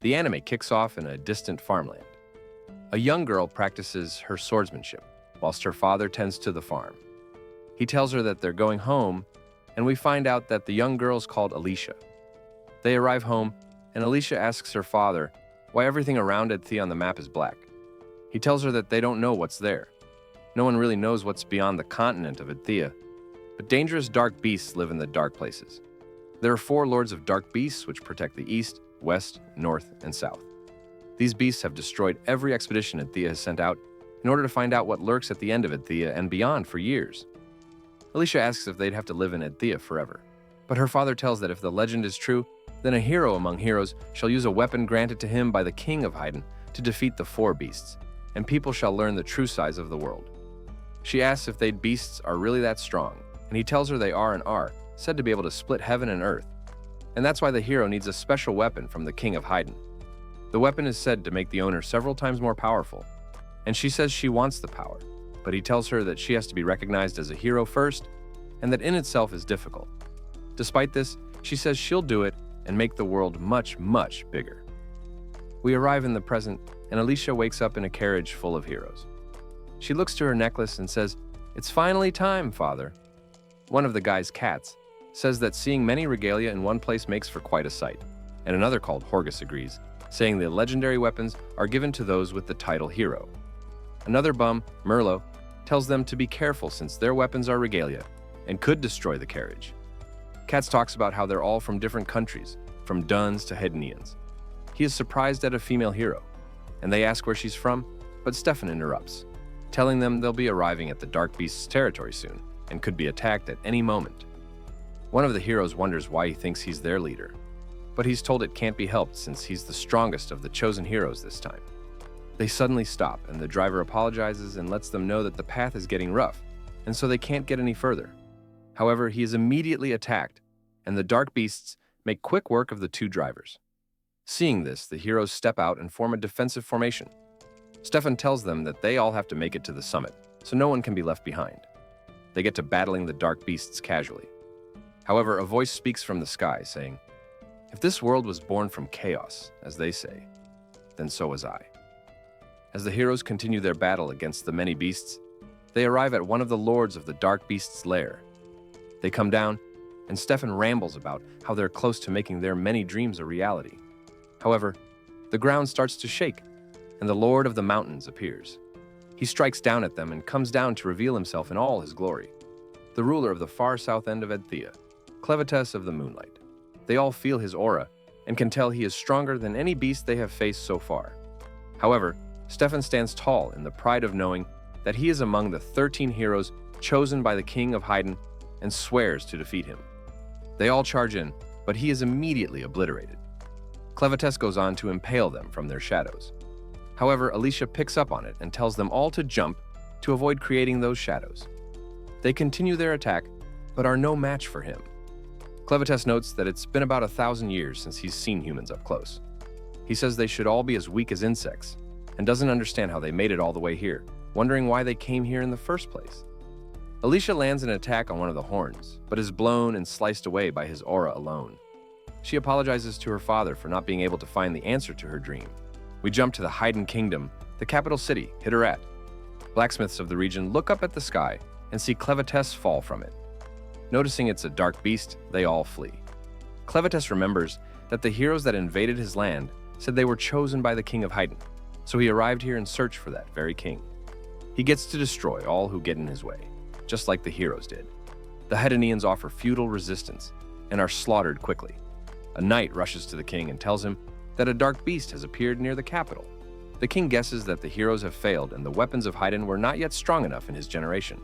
The anime kicks off in a distant farmland. A young girl practices her swordsmanship, whilst her father tends to the farm. He tells her that they're going home, and we find out that the young girl's called Alicia. They arrive home, and Alicia asks her father why everything around Edthea on the map is black. He tells her that they don't know what's there. No one really knows what's beyond the continent of Edthea, but dangerous dark beasts live in the dark places. There are 4 lords of dark beasts which protect the east, west, north, and south. These beasts have destroyed every expedition Edthea has sent out in order to find out what lurks at the end of Edthea and beyond for years. Alicia asks if they'd have to live in Edthea forever, but her father tells that if the legend is true, then a hero among heroes shall use a weapon granted to him by the king of Haydn to defeat the 4 beasts, and people shall learn the true size of the world. She asks if they beasts are really that strong, and he tells her they are and are said to be able to split heaven and earth, and that's why the hero needs a special weapon from the king of Haydn. The weapon is said to make the owner several times more powerful, and she says she wants the power, but he tells her that she has to be recognized as a hero first, and that in itself is difficult. Despite this, she says she'll do it and make the world much, much bigger. We arrive in the present, and Alicia wakes up in a carriage full of heroes. She looks to her necklace and says, "It's finally time, father." One of the guy's cats says that seeing many regalia in one place makes for quite a sight, and another called Horgus agrees, saying the legendary weapons are given to those with the title hero. Another bum, Merlot, tells them to be careful since their weapons are regalia and could destroy the carriage. Katz talks about how they're all from different countries, from Duns to Hedonians. He is surprised at a female hero, and they ask where she's from, but Stefan interrupts, telling them they'll be arriving at the Dark Beast's territory soon and could be attacked at any moment. One of the heroes wonders why he thinks he's their leader, but he's told it can't be helped since he's the strongest of the chosen heroes this time. They suddenly stop, and the driver apologizes and lets them know that the path is getting rough, and so they can't get any further. However, he is immediately attacked, and the Dark Beasts make quick work of the 2 drivers. Seeing this, the heroes step out and form a defensive formation. Stefan tells them that they all have to make it to the summit, so no one can be left behind. They get to battling the Dark Beasts casually. However, a voice speaks from the sky, saying, "If this world was born from chaos, as they say, then so was I." As the heroes continue their battle against the many beasts, they arrive at one of the lords of the Dark Beast's lair. They come down, and Stefan rambles about how they're close to making their many dreams a reality. However, the ground starts to shake, and the Lord of the Mountains appears. He strikes down at them and comes down to reveal himself in all his glory. The ruler of the far south end of Edthea, Clevites of the Moonlight. They all feel his aura and can tell he is stronger than any beast they have faced so far. However, Stefan stands tall in the pride of knowing that he is among the 13 heroes chosen by the king of Haydn and swears to defeat him. They all charge in, but he is immediately obliterated. Clevites goes on to impale them from their shadows. However, Alicia picks up on it and tells them all to jump to avoid creating those shadows. They continue their attack, but are no match for him. Clevites notes that it's been about 1,000 years since he's seen humans up close. He says they should all be as weak as insects, and doesn't understand how they made it all the way here, wondering why they came here in the first place. Alicia lands an attack on one of the horns, but is blown and sliced away by his aura alone. She apologizes to her father for not being able to find the answer to her dream. We jump to the Haydn Kingdom, the capital city, Hitterat. Blacksmiths of the region look up at the sky and see Clevites fall from it. Noticing it's a dark beast, they all flee. Clevites remembers that the heroes that invaded his land said they were chosen by the king of Haydn, so he arrived here in search for that very king. He gets to destroy all who get in his way, just like the heroes did. The Hedonians offer futile resistance and are slaughtered quickly. A knight rushes to the king and tells him that a dark beast has appeared near the capital. The king guesses that the heroes have failed and the weapons of Haydn were not yet strong enough in his generation.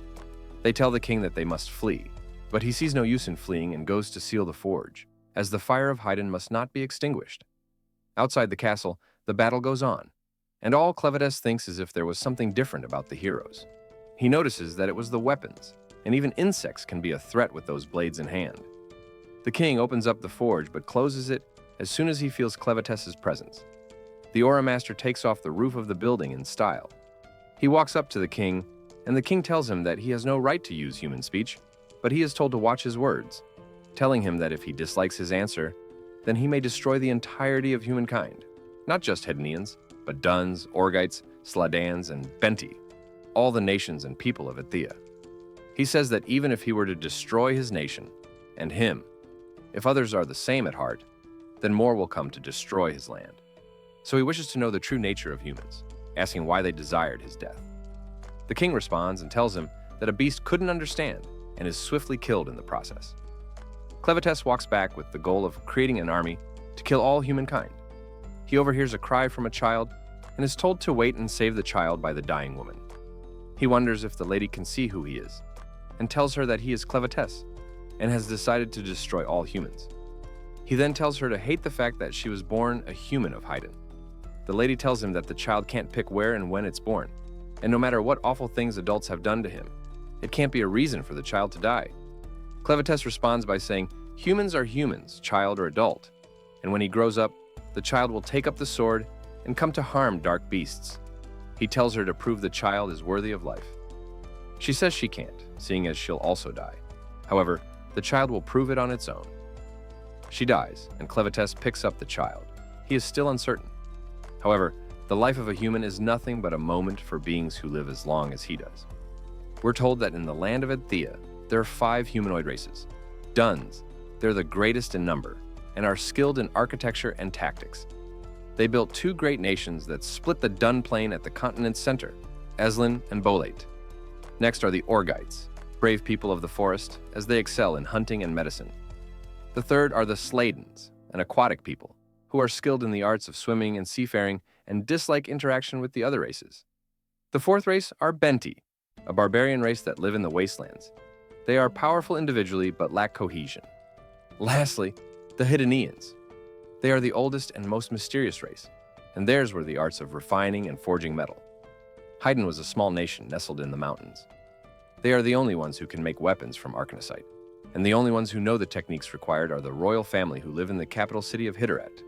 They tell the king that they must flee, but he sees no use in fleeing and goes to seal the forge, as the fire of Haydn must not be extinguished. Outside the castle, the battle goes on, and all Clevites thinks is if there was something different about the heroes. He notices that it was the weapons, and even insects can be a threat with those blades in hand. The king opens up the forge but closes it as soon as he feels Clevites' presence. The Aura Master takes off the roof of the building in style. He walks up to the king, and the king tells him that he has no right to use human speech, but he is told to watch his words, telling him that if he dislikes his answer, then he may destroy the entirety of humankind. Not just Hedonians, but Duns, Orgites, Sladans, and Benti, all the nations and people of Ithia. He says that even if he were to destroy his nation, and him, if others are the same at heart, then more will come to destroy his land. So he wishes to know the true nature of humans, asking why they desired his death. The king responds and tells him that a beast couldn't understand and is swiftly killed in the process. Clevites walks back with the goal of creating an army to kill all humankind. He overhears a cry from a child and is told to wait and save the child by the dying woman. He wonders if the lady can see who he is, and tells her that he is Clevites and has decided to destroy all humans. He then tells her to hate the fact that she was born a human of Haydn. The lady tells him that the child can't pick where and when it's born, and no matter what awful things adults have done to him, it can't be a reason for the child to die. Clevites responds by saying, humans are humans, child or adult, and when he grows up, the child will take up the sword and come to harm dark beasts. He tells her to prove the child is worthy of life. She says she can't, seeing as she'll also die. However, the child will prove it on its own. She dies, and Clevites picks up the child. He is still uncertain. However, the life of a human is nothing but a moment for beings who live as long as he does. We're told that in the land of Ithia, there are 5 humanoid races. Duns, they're the greatest in number, and are skilled in architecture and tactics. They built 2 great nations that split the Dun plain at the continent's center, Eslin and Bolate. Next are the Orgites, brave people of the forest, as they excel in hunting and medicine. The third are the Sladans, an aquatic people, who are skilled in the arts of swimming and seafaring and dislike interaction with the other races. The fourth race are Benti, a barbarian race that live in the wastelands. They are powerful individually but lack cohesion. Lastly, the Hedonians. They are the oldest and most mysterious race, and theirs were the arts of refining and forging metal. Haydn was a small nation nestled in the mountains. They are the only ones who can make weapons from arcanite, and the only ones who know the techniques required are the royal family who live in the capital city of Hitteret.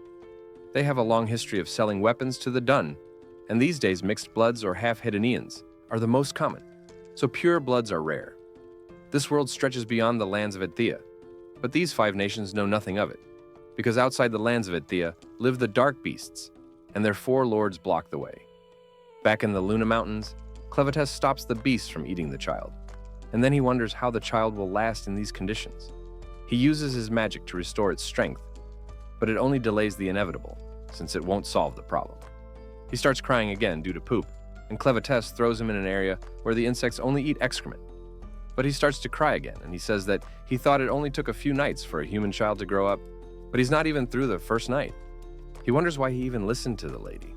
They have a long history of selling weapons to the Dun, and these days mixed bloods or half-Hedonians are the most common, so pure bloods are rare. This world stretches beyond the lands of Ithia, but these 5 nations know nothing of it, because outside the lands of Ithia live the dark beasts, and their 4 lords block the way. Back in the Luna Mountains, Clevites stops the beasts from eating the child, and then he wonders how the child will last in these conditions. He uses his magic to restore its strength, but it only delays the inevitable, since it won't solve the problem. He starts crying again due to poop, and Clevites throws him in an area where the insects only eat excrement. But he starts to cry again, and he says that he thought it only took a few nights for a human child to grow up, but he's not even through the first night. He wonders why he even listened to the lady.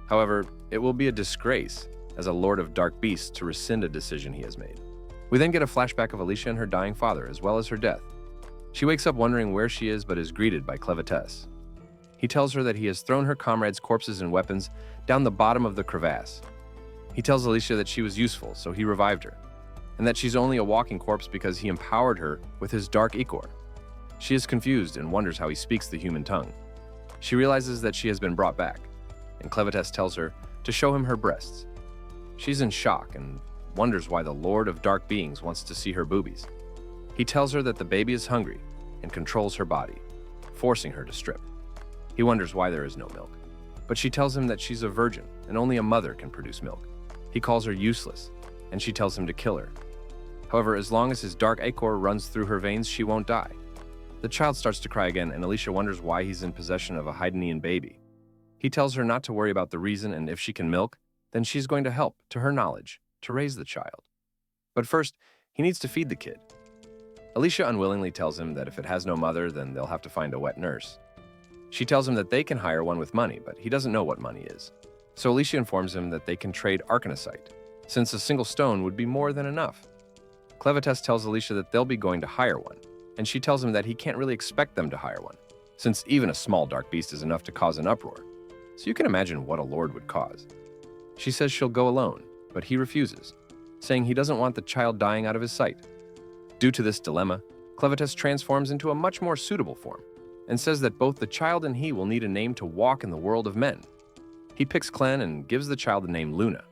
However, it will be a disgrace as a lord of dark beasts to rescind a decision he has made. We then get a flashback of Alicia and her dying father, as well as her death. She wakes up wondering where she is, but is greeted by Clevites. He tells her that he has thrown her comrades' corpses and weapons down the bottom of the crevasse. He tells Alicia that she was useful, so he revived her, and that she's only a walking corpse because he empowered her with his dark ichor. She is confused and wonders how he speaks the human tongue. She realizes that she has been brought back, and Clevites tells her to show him her breasts. She's in shock and wonders why the Lord of Dark Beings wants to see her boobies. He tells her that the baby is hungry and controls her body, forcing her to strip. He wonders why there is no milk, but she tells him that she's a virgin and only a mother can produce milk. He calls her useless, and she tells him to kill her. However, as long as his dark ichor runs through her veins, she won't die. The child starts to cry again, and Alicia wonders why he's in possession of a Haydnian baby. He tells her not to worry about the reason, and if she can milk, then she's going to help, to her knowledge, to raise the child. But first, he needs to feed the kid. Alicia unwillingly tells him that if it has no mother, then they'll have to find a wet nurse. She tells him that they can hire one with money, but he doesn't know what money is. So Alicia informs him that they can trade arcanite, since a single stone would be more than enough. Clevites tells Alicia that they'll be going to hire one, and she tells him that he can't really expect them to hire one, since even a small dark beast is enough to cause an uproar. So you can imagine what a lord would cause. She says she'll go alone, but he refuses, saying he doesn't want the child dying out of his sight. Due to this dilemma, Clevites transforms into a much more suitable form, and says that both the child and he will need a name to walk in the world of men. He picks Clen and gives the child the name Luna.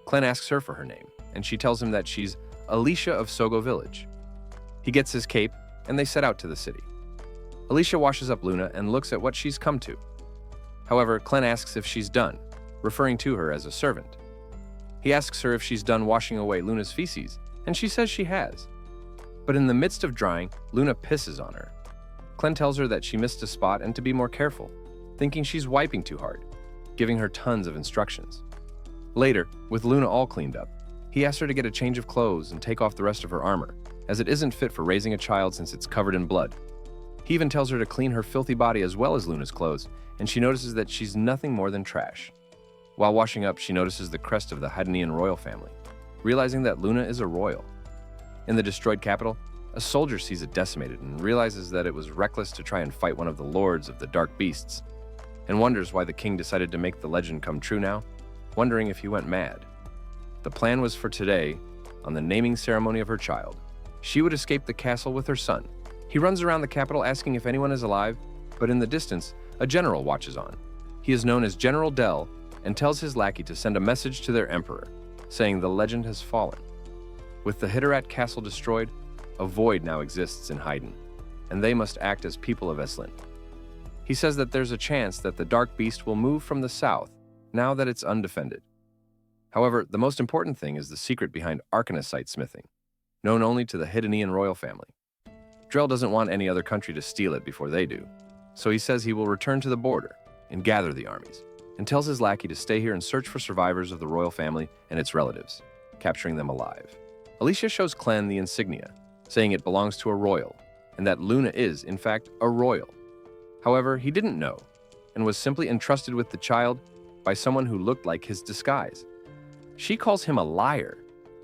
Clen asks her for her name, and she tells him that she's Alicia of Sogo Village. He gets his cape, and they set out to the city. Alicia washes up Luna and looks at what she's come to. However, Clen asks if she's done, referring to her as a servant. He asks her if she's done washing away Luna's feces, and she says she has. But in the midst of drying, Luna pisses on her. Clen tells her that she missed a spot and to be more careful, thinking she's wiping too hard, giving her tons of instructions. Later, with Luna all cleaned up, he asks her to get a change of clothes and take off the rest of her armor, as it isn't fit for raising a child since it's covered in blood. He even tells her to clean her filthy body as well as Luna's clothes, and she notices that she's nothing more than trash. While washing up, she notices the crest of the Hadenean royal family, realizing that Luna is a royal. In the destroyed capital, a soldier sees it decimated and realizes that it was reckless to try and fight one of the lords of the dark beasts, and wonders why the king decided to make the legend come true now, wondering if he went mad. The plan was for today, on the naming ceremony of her child, she would escape the castle with her son. He runs around the capital asking if anyone is alive, but in the distance, a general watches on. He is known as General Dell and tells his lackey to send a message to their emperor, saying the legend has fallen. With the Hitterat castle destroyed, a void now exists in Haydn, and they must act as people of Esslin. He says that there's a chance that the dark beast will move from the south, now that it's undefended. However, the most important thing is the secret behind arcanocite smithing, known only to the Hadenean royal family. Drell doesn't want any other country to steal it before they do, so he says he will return to the border and gather the armies, and tells his lackey to stay here and search for survivors of the royal family and its relatives, capturing them alive. Alicia shows Clen the insignia, saying it belongs to a royal, and that Luna is, in fact, a royal. However, he didn't know, and was simply entrusted with the child by someone who looked like his disguise. She calls him a liar,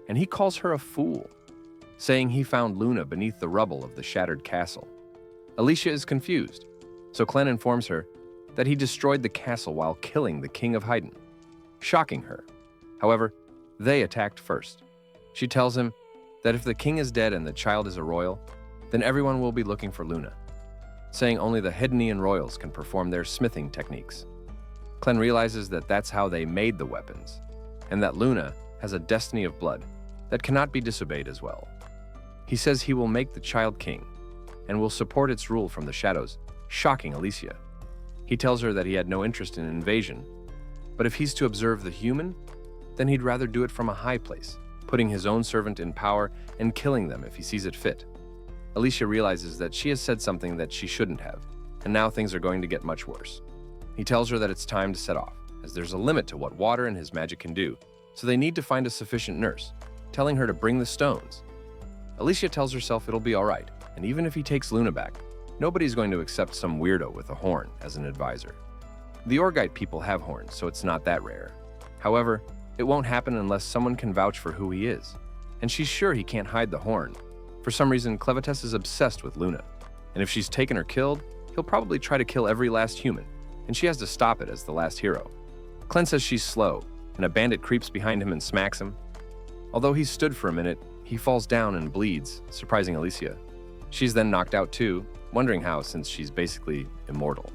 and he calls her a fool, saying he found Luna beneath the rubble of the shattered castle. Alicia is confused, so Clen informs her that he destroyed the castle while killing the king of Haydn, shocking her. However, they attacked first. She tells him that if the king is dead and the child is a royal, then everyone will be looking for Luna, saying only the Hadenean royals can perform their smithing techniques. Clen realizes that that's how they made the weapons, and that Luna has a destiny of blood that cannot be disobeyed as well. He says he will make the child king, and will support its rule from the shadows, shocking Alicia. He tells her that he had no interest in invasion, but if he's to observe the human, then he'd rather do it from a high place, putting his own servant in power and killing them if he sees it fit. Alicia realizes that she has said something that she shouldn't have, and now things are going to get much worse. He tells her that it's time to set off, as there's a limit to what water and his magic can do, so they need to find a sufficient nurse, telling her to bring the stones. Alicia tells herself it'll be all right, and even if he takes Luna back, nobody's going to accept some weirdo with a horn as an advisor. The Orgite people have horns, so it's not that rare. However, it won't happen unless someone can vouch for who he is, and she's sure he can't hide the horn. For some reason, Clevites is obsessed with Luna, and if she's taken or killed, he'll probably try to kill every last human, and she has to stop it as the last hero. Clen says she's slow, and a bandit creeps behind him and smacks him. Although he's stood for a minute, he falls down and bleeds, surprising Alicia. She's then knocked out too, wondering how since she's basically immortal.